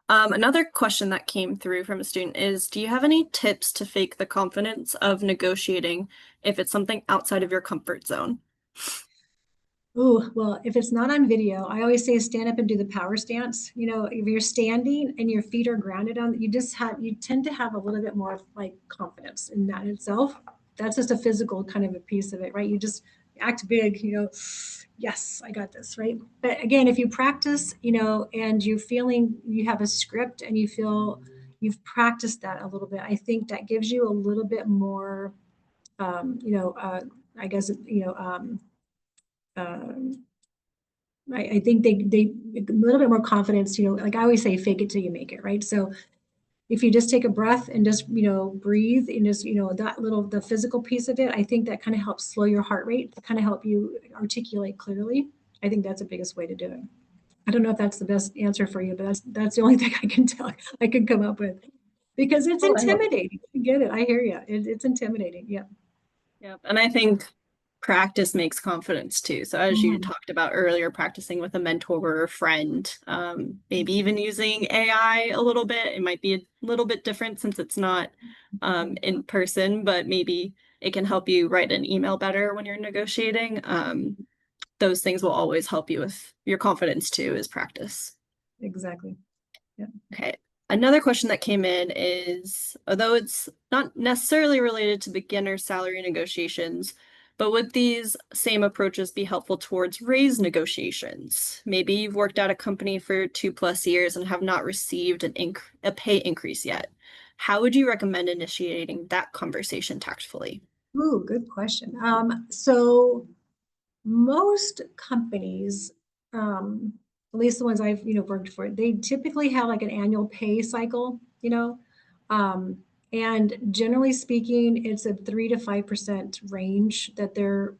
Another question that came through from a student is, do you have any tips to fake the confidence of negotiating if it's something outside of your comfort zone? Oh, well, if it's not on video, I always say stand up and do the power stance. If you're standing and your feet are grounded on, you tend to have a little bit more like confidence in that itself. That's just a physical kind of a piece of it, right? You just act big, yes, I got this, right? But again, if you practice, and you're feeling you have a script and you feel you've practiced that a little bit, I think that gives you a little bit more, I guess, I think they a little bit more confidence, like I always say, fake it till you make it, right? So if you just take a breath and just, breathe and just, the physical piece of it, I think that kind of helps slow your heart rate, to kind of help you articulate clearly. I think that's the biggest way to do it. I don't know if that's the best answer for you, but that's the only thing I can come up with, because it's intimidating. I get it. I hear you. It's intimidating. Yeah. Yep. And I think practice makes confidence too. So as you Mhm. talked about earlier, practicing with a mentor or a friend, maybe even using AI a little bit. It might be a little bit different since it's not in person, but maybe it can help you write an email better when you're negotiating. Those things will always help you with your confidence too, is practice. Exactly. Yeah. Okay. Another question that came in is, although it's not necessarily related to beginner salary negotiations, but would these same approaches be helpful towards raise negotiations? Maybe you've worked at a company for 2+ years and have not received a pay increase yet. How would you recommend initiating that conversation tactfully? Ooh, good question. So most companies, at least the ones I've worked for, they typically have like an annual pay cycle, um, and generally speaking, it's a 3 to 5% range that their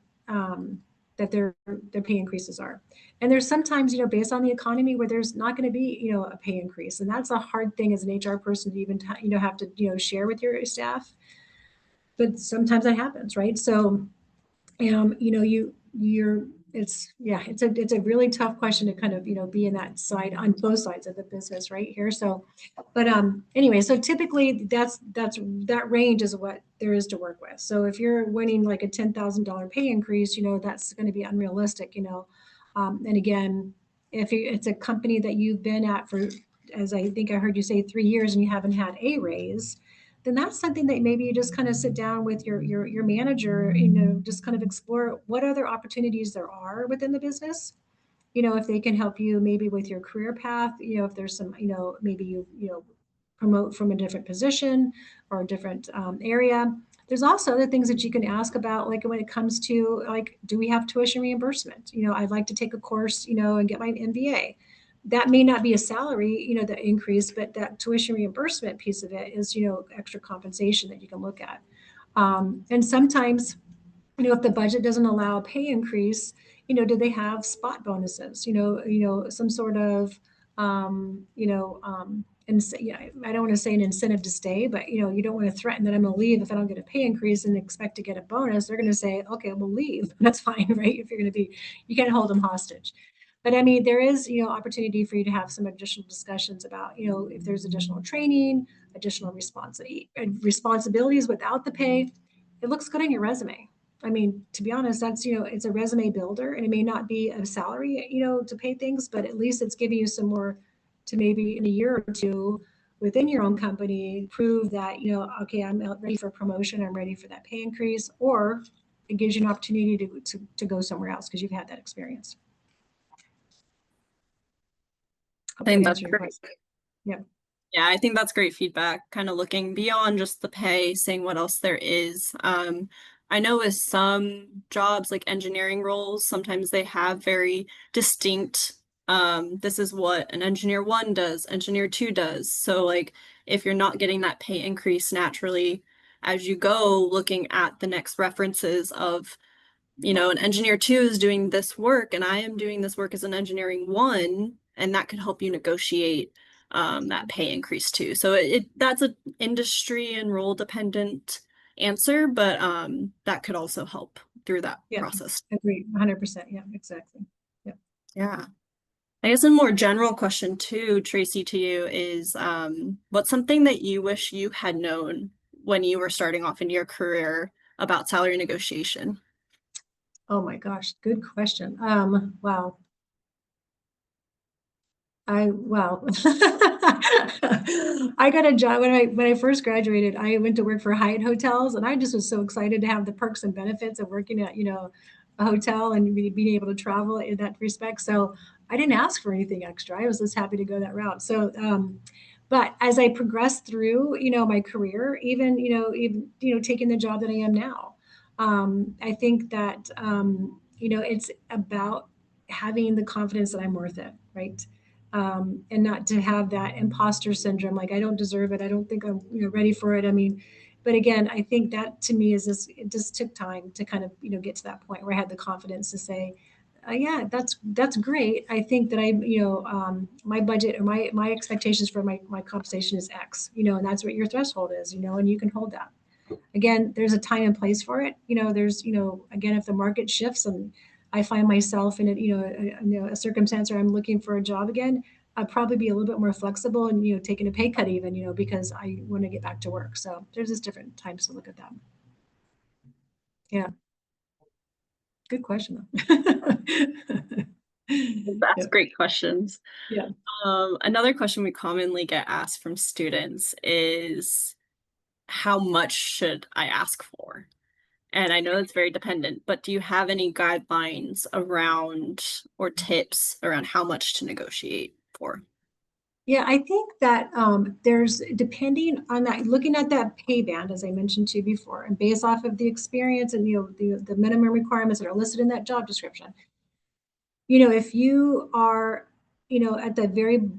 pay increases are. And there's sometimes, based on the economy, where there's not going to be a pay increase, and that's a hard thing as an HR person to even have to share with your staff. But sometimes that happens, right? So it's a really tough question to kind of be in that side on both sides of the business right here. So but anyway, so typically that range is what there is to work with. So if you're winning like a $10,000 pay increase, that's going to be unrealistic. And again, if it's a company that you've been at for, as I think I heard you say, 3 years, and you haven't had a raise, then that's something that maybe you just kind of sit down with your manager, just kind of explore what other opportunities there are within the business. If they can help you maybe with your career path, if there's some, maybe you promote from a different position or a different area. There's also other things that you can ask about, like when it comes to like, do we have tuition reimbursement? I'd like to take a course, and get my MBA. that may not be a salary, the increase, but that tuition reimbursement piece of it is, extra compensation that you can look at. And sometimes, if the budget doesn't allow a pay increase, do they have spot bonuses? Some sort of, I don't want to say an incentive to stay, but you don't want to threaten that I'm going to leave if I don't get a pay increase and expect to get a bonus. They're going to say, okay, we'll leave. That's fine, right? If you're going to be, you can't hold them hostage. But I mean, there is, opportunity for you to have some additional discussions about, if there's additional training, additional responsibilities without the pay. It looks good on your resume. I mean, to be honest, that's, it's a resume builder, and it may not be a salary, to pay things, but at least it's giving you some more to maybe in a year or two within your own company, prove that, okay, I'm ready for promotion, I'm ready for that pay increase, or it gives you an opportunity to go somewhere else because you've had that experience. I think that's great. Yeah. Yeah, I think that's great feedback, kind of looking beyond just the pay, seeing what else there is. I know with some jobs like engineering roles, sometimes they have very distinct, this is what an engineer 1 does, engineer 2 does. So like if you're not getting that pay increase naturally as you go, looking at the next references of, an engineer 2 is doing this work and I am doing this work as an engineering 1, and that could help you negotiate that pay increase too. So that's an industry and role dependent answer, but that could also help through that process. Agreed, 100%. Yeah, exactly. Yeah. I guess a more general question too, Tracy, to you is what's something that you wish you had known when you were starting off in your career about salary negotiation? Oh my gosh, good question. Wow. Wow. I got a job when I first graduated. I went to work for Hyatt Hotels, and I just was so excited to have the perks and benefits of working at, a hotel and being able to travel in that respect. So I didn't ask for anything extra. I was just happy to go that route. So, but as I progressed through, my career, even taking the job that I am now, I think that, it's about having the confidence that I'm worth it, right? And not to have that imposter syndrome, like I don't deserve it, I don't think I'm ready for it. I mean, but again, I think that to me it just took time to kind of get to that point where I had the confidence to say, yeah, that's great. I think that my budget or my expectations for my compensation is X, and that's what your threshold is, and you can hold that. Again, there's a time and place for it. There's again, if the market shifts and I find myself in a circumstance where I'm looking for a job again, I'd probably be a little bit more flexible and taking a pay cut even, because I want to get back to work. So there's just different times to look at that. Yeah. Good question though. That's great questions. Yeah. Another question we commonly get asked from students is, how much should I ask for? And I know it's very dependent, but do you have any guidelines around or tips around how much to negotiate for? Yeah, I think that there's, depending on that, looking at that pay band, as I mentioned to you before, and based off of the experience and the minimum requirements that are listed in that job description. If you are, at the very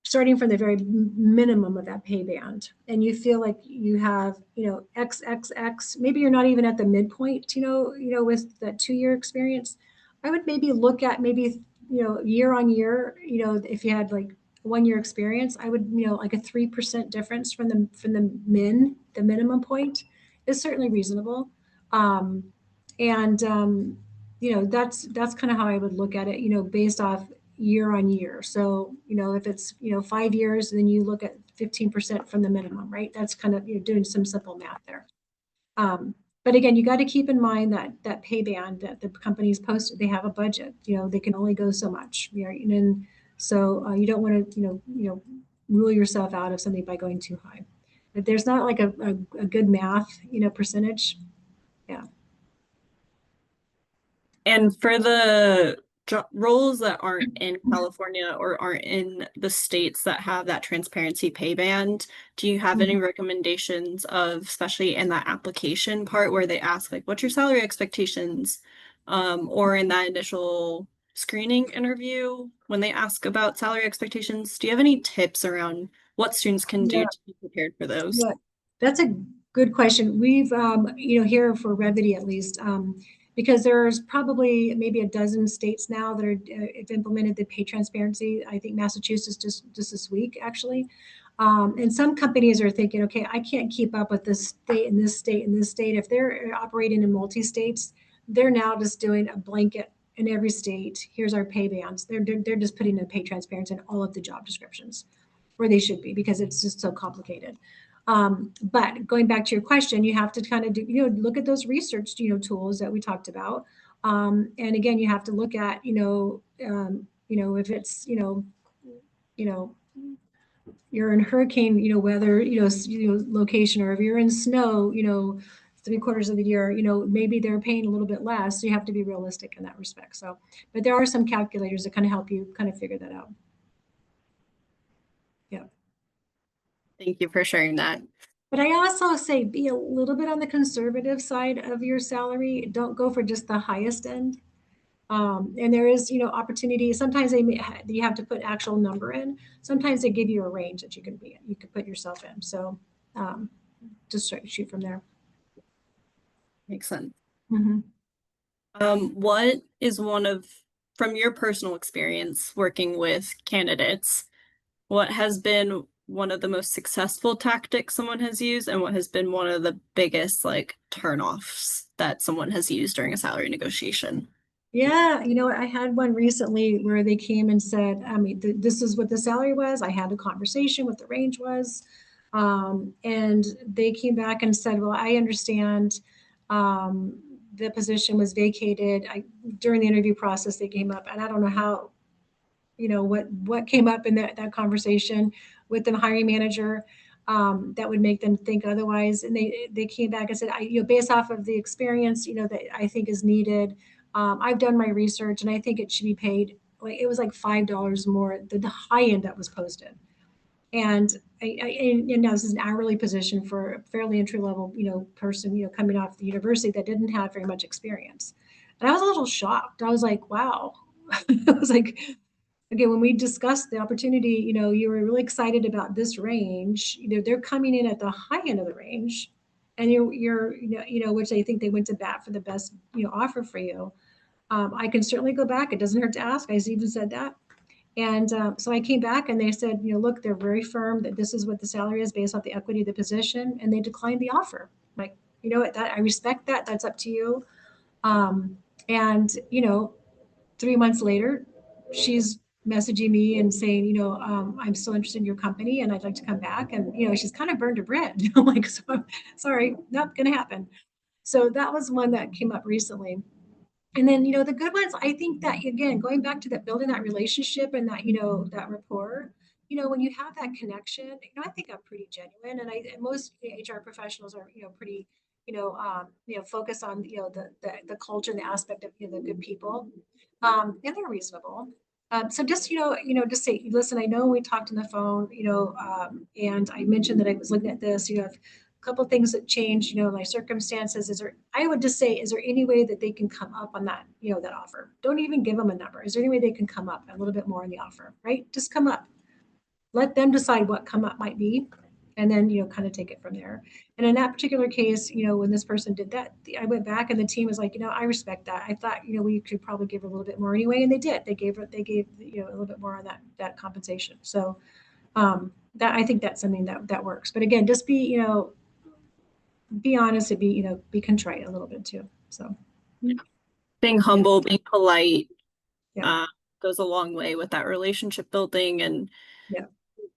starting from the very minimum of that pay band, and you feel like you have, XXX, maybe you're not even at the midpoint, with that 2-year experience, I would maybe look at maybe, year on year, if you had like 1-year experience, I would, like a 3% difference from the minimum point is certainly reasonable. That's kind of how I would look at it, based off year on year. So, if it's, 5 years, then you look at 15% from the minimum, right? That's kind of, doing some simple math there. But again, you got to keep in mind that pay band that the companies posted, they have a budget, they can only go so much. And so you don't want to, rule yourself out of something by going too high. But there's not like a good math, percentage. Yeah. And for the roles that aren't in California or aren't in the states that have that transparency pay band, do you have any recommendations of, especially in that application part where they ask like, what's your salary expectations? Or in that initial screening interview when they ask about salary expectations? Do you have any tips around what students can do Yeah. to be prepared for those? Yeah, that's a good question. We've, here for Revity at least, because there's probably maybe a dozen states now that are have implemented the pay transparency. I think Massachusetts just this week actually. And some companies are thinking, okay, I can't keep up with this state and this state and this state. If they're operating in multi-states, they're now just doing a blanket in every state. Here's our pay bands. They're just putting in pay transparency in all of the job descriptions, where they should be, because it's just so complicated. But going back to your question, you have to kind of do, look at those research, tools that we talked about. And again, you have to look at, if it's, you're in hurricane, weather, location, or if you're in snow, 3/4 of the year, maybe they're paying a little bit less. So you have to be realistic in that respect. So, but there are some calculators that kind of help you kind of figure that out. Yeah. Thank you for sharing that. But I also say be a little bit on the conservative side of your salary. Don't go for just the highest end. And there is, opportunity. Sometimes you have to put actual number in. Sometimes they give you a range that you can put yourself in. So just shoot from there. Makes sense. Mm-hmm. What is from your personal experience working with candidates, what has been one of the most successful tactics someone has used, and what has been one of the biggest like turnoffs that someone has used during a salary negotiation? Yeah, I had one recently where they came and said, this is what the salary was. I had a conversation what the range was. And they came back and said, well, I understand the position was vacated. During the interview process, they came up, and I don't know how, what came up in that conversation with the hiring manager that would make them think otherwise. And they came back and said, based off of the experience, that I think is needed. I've done my research, and I think it should be paid. Like, it was like $5 more than the high end that was posted. And now this is an hourly position for a fairly entry level, person, coming off the university that didn't have very much experience. And I was a little shocked. I was like, wow. I was like, okay, when we discussed the opportunity, you were really excited about this range. They're coming in at the high end of the range, and you're which I think they went to bat for the best, offer for you. I can certainly go back. It doesn't hurt to ask. I even said that. And so I came back, and they said, look, they're very firm that this is what the salary is based off the equity of the position, and they declined the offer. Like, what, that I respect that. That's up to you. And 3 months later, she's messaging me and saying, I'm still interested in your company, and I'd like to come back. And she's kind of burned her bread. I'm like, so I'm sorry, not gonna happen. So that was one that came up recently. And then, the good ones, I think that, again, going back to that, building that relationship and that, that rapport, when you have that connection, I think I'm pretty genuine. And most HR professionals are, pretty, focus on, the culture and the aspect of, the good people. And they're reasonable. So just, just say, listen, I know we talked on the phone, and I mentioned that I was looking at this, couple of things that changed, my circumstances. I would just say, is there any way that they can come up on that, that offer? Don't even give them a number. Is there any way they can come up a little bit more on the offer, right? Just come up. Let them decide what come up might be, and then, kind of take it from there. And in that particular case, when this person did that, I went back, and the team was like, I respect that. I thought, we could probably give a little bit more anyway. And they did. They gave, a little bit more on that compensation. So that, I think that's something that works. But again, just be, be honest and be contrite a little bit too. So being humble, being polite, Yeah. Goes a long way with that relationship building. And Yeah.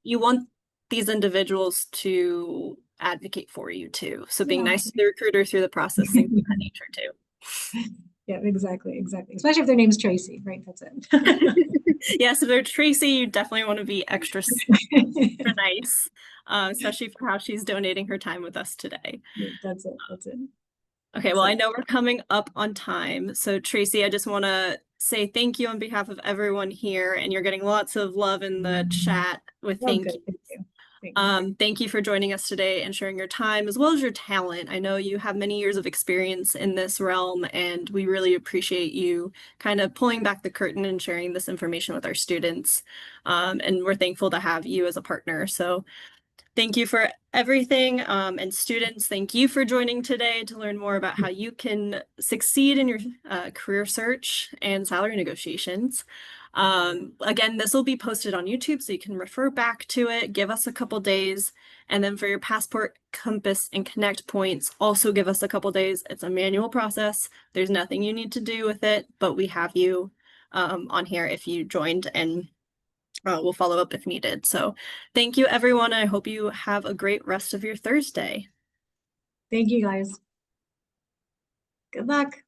you want these individuals to advocate for you too. So being Yeah. nice to the recruiter through the process, things of that nature too. Yeah, exactly. Especially if their name's Tracy, right? That's it. Yeah, so if they're Tracy, you definitely want to be extra nice, especially for how she's donating her time with us today. Yeah, that's it. Okay, well, I know we're coming up on time. So Tracy, I just want to say thank you on behalf of everyone here, and you're getting lots of love in the chat with thank you. Thank you. Thank you for joining us today and sharing your time as well as your talent. I know you have many years of experience in this realm, and we really appreciate you kind of pulling back the curtain and sharing this information with our students. And we're thankful to have you as a partner. So thank you for everything. And students, thank you for joining today to learn more about how you can succeed in your career search and salary negotiations. Again, this will be posted on YouTube, so you can refer back to it, give us a couple days. And then for your Passport, Compass, and Connect points, also give us a couple days. It's a manual process. There's nothing you need to do with it, but we have you on here if you joined, and we'll follow up if needed. So thank you, everyone. I hope you have a great rest of your Thursday. Thank you, guys. Good luck.